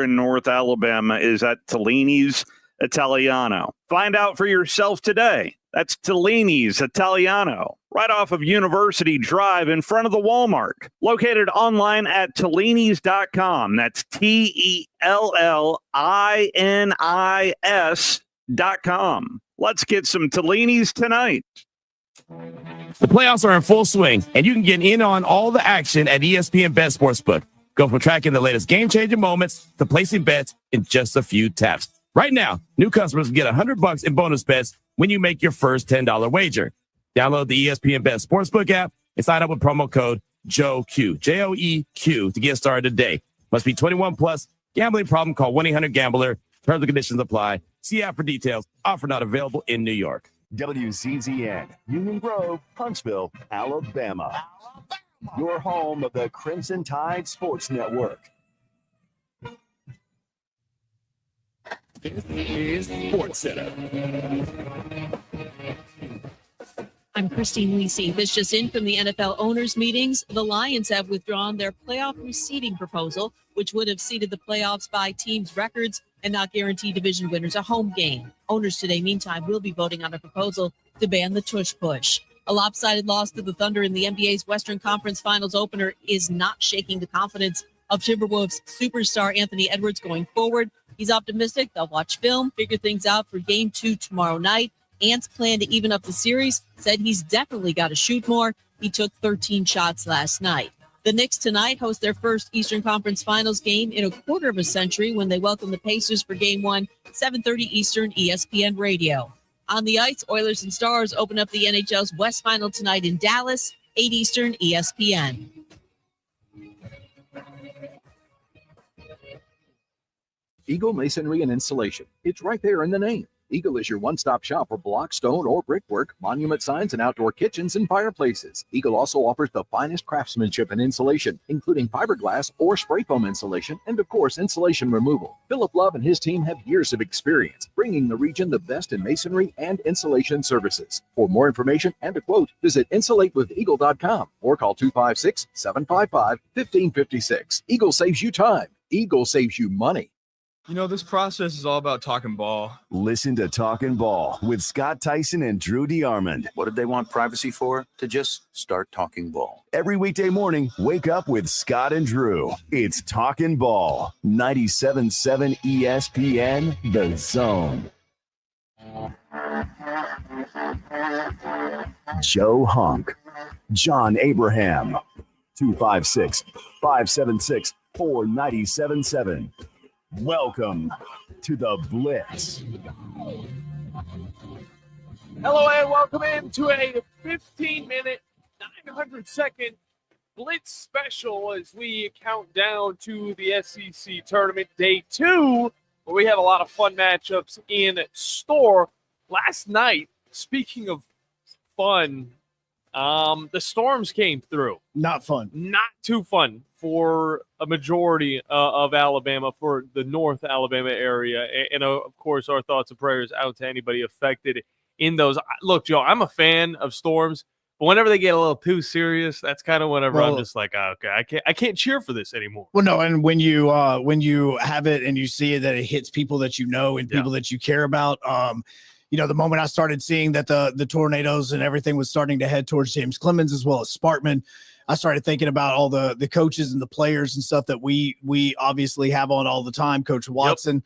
in North Alabama is at Tellini's Italiano. Find out for yourself today. That's Tellini's Italiano, right off of University Drive in front of the Walmart. Located online at Tellinis.com. That's TELLINIS.com. Let's get some Tellini's tonight. The playoffs are in full swing, and you can get in on all the action at ESPN Bet Sportsbook. Go from tracking the latest game-changing moments to placing bets in just a few taps. Right now, new customers get $100 in bonus bets when you make your first $10 wager. Download the ESPN Bet Sportsbook app and sign up with promo code JOEQ, JOEQ, to get started today. Must be 21 plus. Gambling problem? Call 1-800-GAMBLER. Terms and conditions apply. See app for details. Offer not available in New York. WCZN, Union Grove, Huntsville, Alabama. Your home of the Crimson Tide Sports Network. This is Sports Center. I'm Christine Lisi. This just in from the NFL owners' meetings. The Lions have withdrawn their playoff reseeding proposal, which would have seeded the playoffs by teams' records and not guarantee division winners a home game. Owners today, meantime, will be voting on a proposal to ban the tush push. A lopsided loss to the Thunder in the NBA's Western Conference Finals opener is not shaking the confidence of Timberwolves superstar Anthony Edwards going forward. He's optimistic they'll watch film, figure things out for Game 2 tomorrow night. Ant's plan to even up the series, said he's definitely got to shoot more. He took 13 shots last night. The Knicks tonight host their first Eastern Conference Finals game in a quarter of a century when they welcome the Pacers for Game 1, 7:30 Eastern, ESPN Radio. On the ice, Oilers and Stars open up the NHL's West Final tonight in Dallas, 8 Eastern, ESPN. Eagle Masonry and Installation. It's right there in the name. Eagle is your one-stop shop for block, stone, or brickwork, monument signs, and outdoor kitchens and fireplaces. Eagle also offers the finest craftsmanship and insulation, including fiberglass or spray foam insulation, and of course, insulation removal. Philip Love and his team have years of experience, bringing the region the best in masonry and insulation services. For more information and a quote, visit insulatewitheagle.com or call 256-755-1556. Eagle saves you time. Eagle saves you money. You know, this process is all about talking ball. Listen to Talkin' Ball with Scott Tyson and Drew DeArmond. What did they want privacy for? To just start talking ball. Every weekday morning, wake up with Scott and Drew. It's Talkin' Ball. 97.7 ESPN, The Zone. Joe Hunk. John Abraham. 256-576-4977. Welcome to the Blitz. Hello and welcome into a 15-minute, 900-second Blitz special as we count down to the SEC Tournament Day 2, where we have a lot of fun matchups in store. Last night, speaking of fun, the storms came through. Not fun. Not too fun for a majority of Alabama, for the North Alabama area. And of course, our thoughts and prayers out to anybody affected in those. Look, Joe, I'm a fan of storms, but whenever they get a little too serious, that's kind of whenever I'm just like, okay, I can't cheer for this anymore. Well, no, and when you have it and you see it, that it hits people that you know and people that you care about, you know, the moment I started seeing that the tornadoes and everything was starting to head towards James Clemens as well as Sparkman, I started thinking about all the coaches and the players and stuff that we obviously have on all the time. Coach Watson,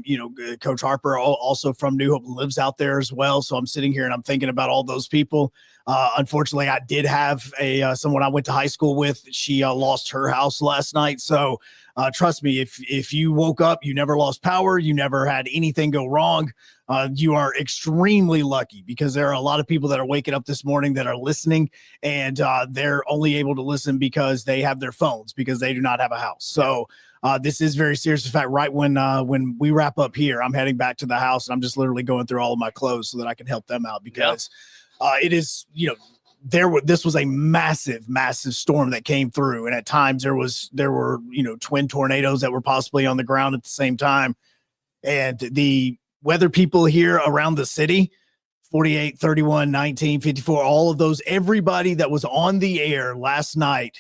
you know, Coach Harper, also from New Hope, lives out there as well. So I'm sitting here and I'm thinking about all those people. Unfortunately, I did have someone I went to high school with. She lost her house last night. So trust me, if you woke up, you never lost power, you never had anything go wrong, you are extremely lucky, because there are a lot of people that are waking up this morning that are listening, and they're only able to listen because they have their phones, because they do not have a house. So this is very serious. In fact, right when we wrap up here, I'm heading back to the house, and I'm just literally going through all of my clothes so that I can help them out, because it is, you know, this was a massive storm that came through. And at times there were, you know, twin tornadoes that were possibly on the ground at the same time. And the weather people here around the city, 48, 31, 19, 54, all of those, everybody that was on the air last night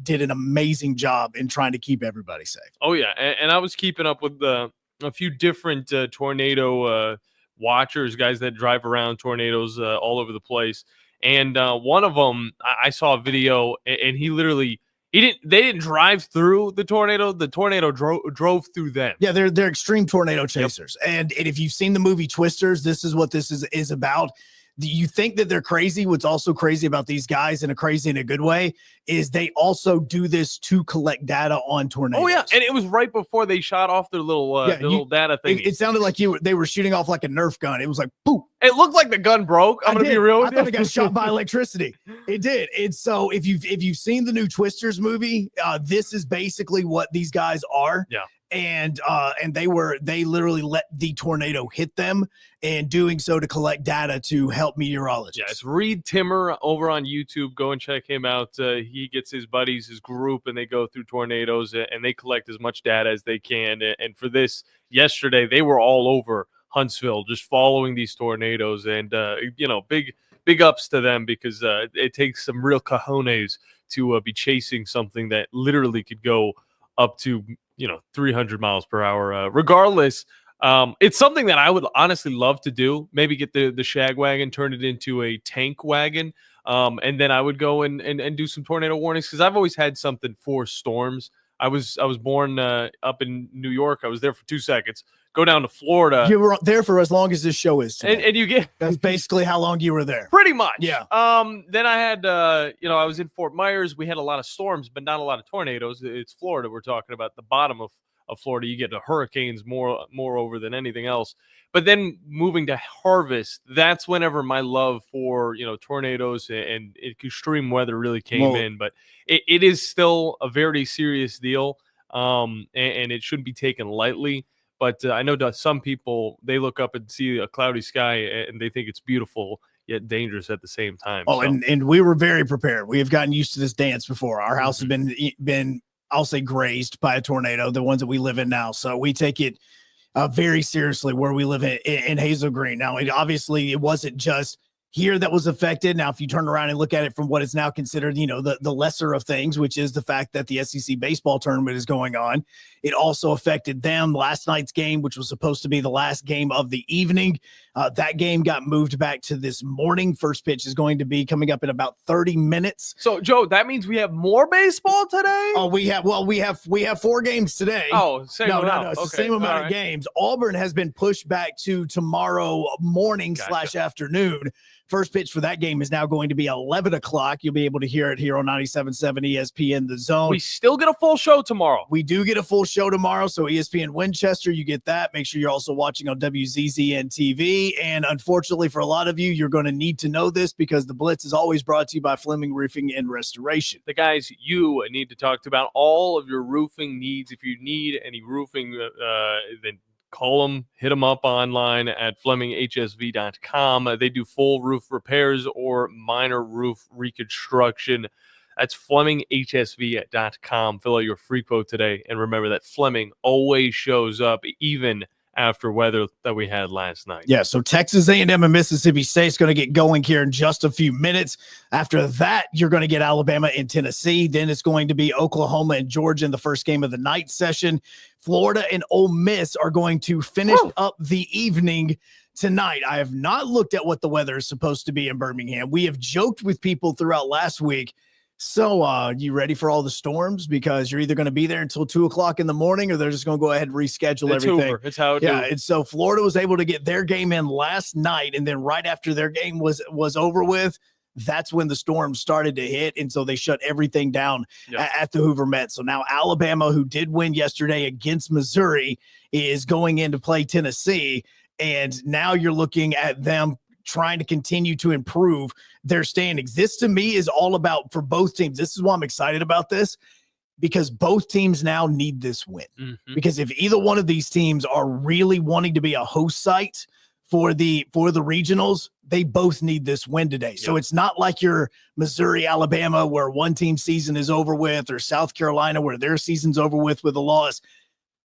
did an amazing job in trying to keep everybody safe. Oh yeah, and I was keeping up with a few different tornado watchers, guys that drive around tornadoes all over the place. And one of them, I saw a video, and they didn't drive through the tornado. The tornado drove through them. Yeah, they're extreme tornado chasers. Yep. And if you've seen the movie Twisters, this is what this is about. You think that they're crazy. What's also crazy about these guys, and crazy in a good way, is they also do this to collect data on tornadoes. Oh yeah, and it was right before they shot off their little little data thing. It sounded like they were shooting off like a Nerf gun. It was like boom. It looked like the gun broke. I'm gonna be real. I thought it got shot by electricity. It did. And so if you've seen the new Twisters movie, this is basically what these guys are. Yeah. And they literally let the tornado hit them, and doing so to collect data to help meteorologists. Yeah, it's Reed Timmer over on YouTube. Go and check him out. He gets his buddies, his group, and they go through tornadoes and they collect as much data as they can. And for this, yesterday, they were all over Huntsville just following these tornadoes. And, big ups to them, because it takes some real cojones to be chasing something that literally could go up to 300 miles per hour. Regardless, it's something that I would honestly love to do. Maybe get the shag wagon, turn it into a tank wagon, and then I would go and do some tornado warnings, because I've always had something for storms. I was born up in New York. I was there for 2 seconds. Go down to Florida. You were there for as long as this show is today. And you get that's basically how long you were there. Pretty much. Yeah. Then I had I was in Fort Myers. We had a lot of storms, but not a lot of tornadoes. It's Florida we're talking about, the bottom of Florida. You get the hurricanes more over than anything else. But then moving to Harvest, that's whenever my love for tornadoes and extreme weather really came in. But it is still a very serious deal, and it shouldn't be taken lightly. But I know that some people, they look up and see a cloudy sky and they think it's beautiful yet dangerous at the same time. Oh, so. and we were very prepared. We have gotten used to this dance before. Our house has been I'll say grazed by a tornado, the ones that we live in now. So we take it very seriously where we live in Hazel Green. Now, obviously, it wasn't just here that was affected. Now, if you turn around and look at it from what is now considered, the lesser of things, which is the fact that the SEC baseball tournament is going on, it also affected them. Last night's game, which was supposed to be the last game of the evening, that game got moved back to this morning. First pitch is going to be coming up in about 30 minutes. So, Joe, that means we have more baseball today? Oh, we have 4 games today. Oh, same amount. No, it's the same amount of games. Auburn has been pushed back to tomorrow morning / afternoon. First pitch for that game is now going to be 11 o'clock. You'll be able to hear it here on 97.7 ESPN The Zone. We still get a full show tomorrow. We do get a full show tomorrow. So ESPN Winchester, you get that. Make sure you're also watching on WZZN TV. And unfortunately for a lot of you, you're going to need to know this, because the Blitz is always brought to you by Fleming Roofing and Restoration. The guys you need to talk to about all of your roofing needs. If you need any roofing, then call them, hit them up online at FlemingHSV.com. They do full roof repairs or minor roof reconstruction. That's FlemingHSV.com. Fill out your free quote today. And remember that Fleming always shows up, even after weather that we had last night. Yeah, so Texas A&M and Mississippi State's going to get going here in just a few minutes. After that, you're going to get Alabama and Tennessee. Then it's going to be Oklahoma and Georgia in the first game of the night session. Florida and Ole Miss are going to finish up the evening tonight. I have not looked at what the weather is supposed to be in Birmingham. We have joked with people throughout last week. So you ready for all the storms? Because you're either going to be there until 2 o'clock in the morning, or they're just going to go ahead and reschedule everything. Hoover. It's how it And so Florida was able to get their game in last night. And then right after their game was over with, that's when the storm started to hit. And so they shut everything down at the Hoover Met. So now Alabama, who did win yesterday against Missouri, is going in to play Tennessee. And now you're looking at them trying to continue to improve their standings. This to me is all about, for both teams, this is why I'm excited about this, because both teams now need this win. Because if either one of these teams are really wanting to be a host site for the regionals, they both need this win today. So it's not like your Missouri, Alabama, where one team's season is over with, or South Carolina, where their season's over with a loss.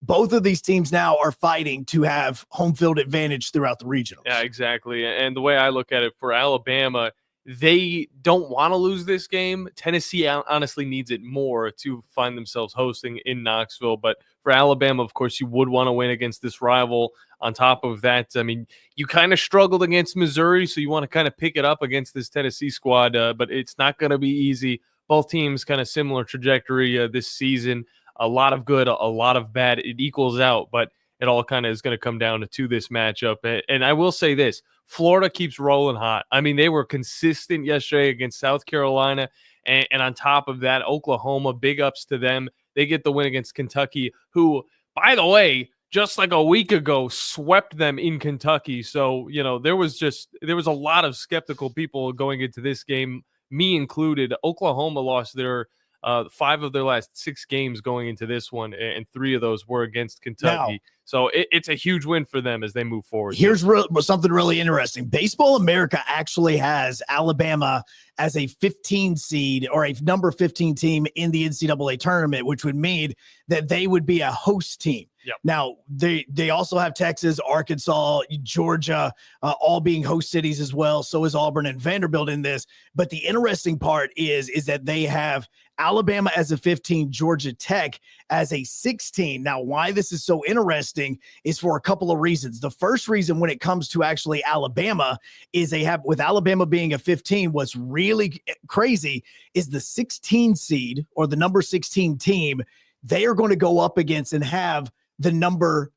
Both of these teams now are fighting to have home field advantage throughout the regionals. Yeah, exactly. And the way I look at it, for Alabama, they don't want to lose this game. Tennessee honestly needs it more to find themselves hosting in Knoxville. But for Alabama, of course, you would want to win against this rival. On top of that, I mean, you kind of struggled against Missouri, so you want to kind of pick it up against this Tennessee squad, but it's not going to be easy. Both teams kind of similar trajectory this season. A lot of good, a lot of bad. It equals out, but it all kind of is going to come down to this matchup. And I will say this, Florida keeps rolling hot. I mean, they were consistent yesterday against South Carolina. And on top of that, Oklahoma, big ups to them. They get the win against Kentucky, who, by the way, just like a week ago, swept them in Kentucky. So, there was a lot of skeptical people going into this game, me included. Oklahoma lost their 5 of their last 6 games going into this one, and 3 of those were against Kentucky. Now, so it's a huge win for them as they move forward. Here's something really interesting. Baseball America actually has Alabama as a 15 seed or a number 15 team in the NCAA tournament, which would mean that they would be a host team. Yep. Now, they also have Texas, Arkansas, Georgia, all being host cities as well. So is Auburn and Vanderbilt in this. But the interesting part is that they have Alabama as a 15, Georgia Tech as a 16. Now, why this is so interesting is for a couple of reasons. The first reason when it comes to actually Alabama is they have, with Alabama being a 15, what's really crazy is the 16 seed or the number 16 team, they are going to go up against and have the number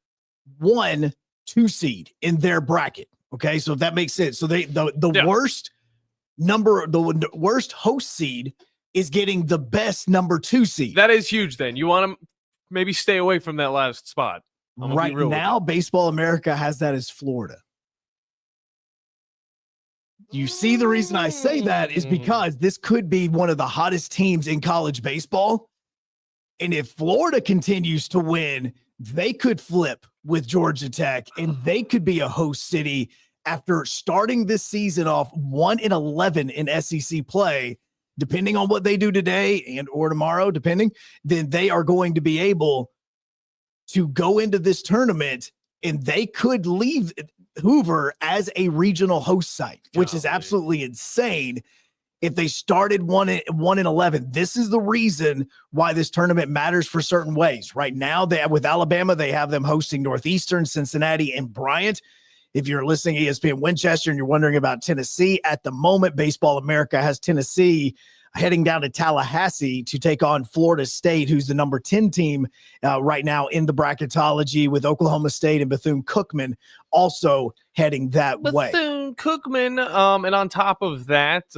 1, 2 seed in their bracket. Okay. So if that makes sense. So the worst host seed is getting the best number 2 seed. That is huge. Then you want to maybe stay away from that last spot. Right now, Baseball America has that as Florida. You see, the reason I say that is because this could be one of the hottest teams in college baseball. And if Florida continues to win, they could flip with Georgia Tech and they could be a host city after starting this season off 1-11 in SEC play. Depending on what they do today and or tomorrow, then they are going to be able to go into this tournament and they could leave Hoover as a regional host site, which is absolutely insane. If they started 1-11, this is the reason why this tournament matters for certain ways. Right now, with Alabama, they have them hosting Northeastern, Cincinnati, and Bryant. If you're listening to ESPN Winchester and you're wondering about Tennessee, at the moment, Baseball America has Tennessee heading down to Tallahassee to take on Florida State, who's the number 10 team right now in the bracketology, with Oklahoma State and Bethune-Cookman also heading that way. Bethune-Cookman, and on top of that,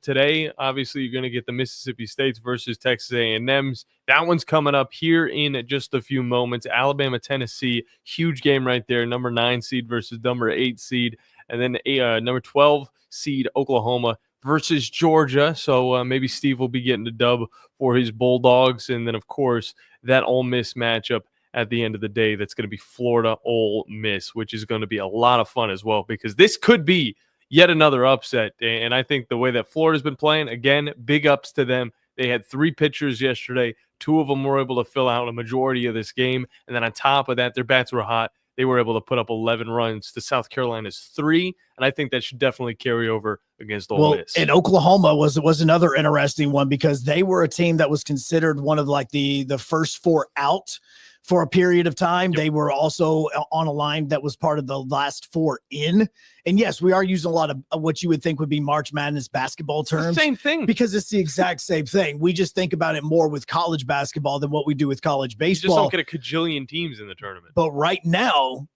today, obviously, you're going to get the Mississippi States versus Texas A&M's. That one's coming up here in just a few moments. Alabama, Tennessee, huge game right there. Number 9 seed versus number 8 seed. And then number 12 seed Oklahoma versus Georgia. So maybe Steve will be getting the dub for his Bulldogs. And then, of course, that Ole Miss matchup at the end of the day, that's going to be Florida Ole Miss, which is going to be a lot of fun as well, because this could be yet another upset. And I think the way that Florida's been playing, again, big ups to them. They had 3 pitchers yesterday. 2 of them were able to fill out a majority of this game. And then on top of that, their bats were hot. They were able to put up 11 runs to South Carolina's 3. And I think that should definitely carry over against Ole Miss. And Oklahoma was another interesting one, because they were a team that was considered one of like the first 4 out for a period of time. Yep. They were also on a line that was part of the last 4 in. And yes, we are using a lot of what you would think would be March Madness basketball terms. Same thing. Because it's the exact same thing. We just think about it more with college basketball than what we do with college baseball. You just don't get a cajillion teams in the tournament. But right now,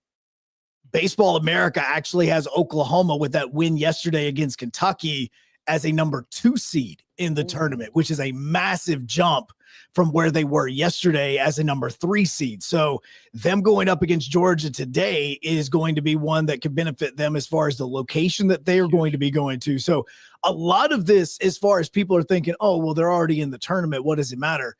Baseball America actually has Oklahoma, with that win yesterday against Kentucky, as a number 2 seed in the tournament, which is a massive jump from where they were yesterday as a number 3 seed. So them going up against Georgia today is going to be one that could benefit them as far as the location that they are going to be going to. So a lot of this, as far as people are thinking, oh, well, they're already in the tournament, what does it matter?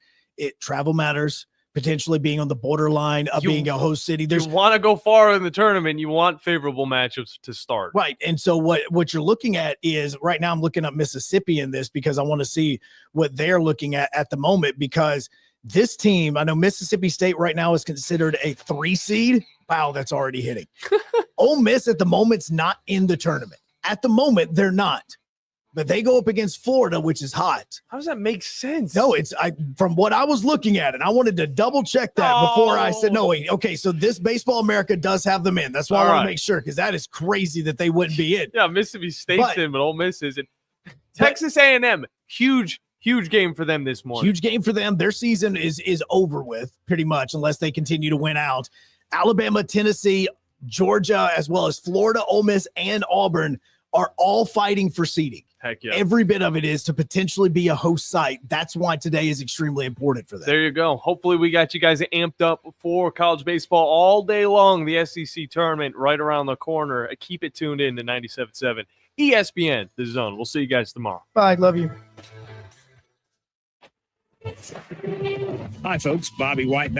Travel matters. Potentially being on the borderline of being a host city. You want to go far in the tournament. You want favorable matchups to start. Right. And so what you're looking at is, right now I'm looking up Mississippi in this, because I want to see what they're looking at the moment, because this team, I know Mississippi State right now is considered a 3 seed. Wow, that's already hitting. Ole Miss at the moment's not in the tournament. At the moment, they're not. but they go up against Florida, which is hot. How does that make sense? No, from what I was looking at, and I wanted to double check that before I said, no, wait, okay, so this Baseball America does have them in. That's why I want to make sure, because that is crazy that they wouldn't be in. Yeah, Mississippi State's in, but Ole Miss isn't. Texas A&M, huge game for them this morning. Huge game for them. Their season is over with, pretty much, unless they continue to win out. Alabama, Tennessee, Georgia, as well as Florida, Ole Miss, and Auburn are all fighting for seeding. Heck yeah. Every bit of it is to potentially be a host site. That's why today is extremely important for them. There you go. Hopefully we got you guys amped up for college baseball all day long. The SEC tournament right around the corner. Keep it tuned in to 97.7 ESPN, The Zone. We'll see you guys tomorrow. Bye. Love you. Hi, folks. Bobby White.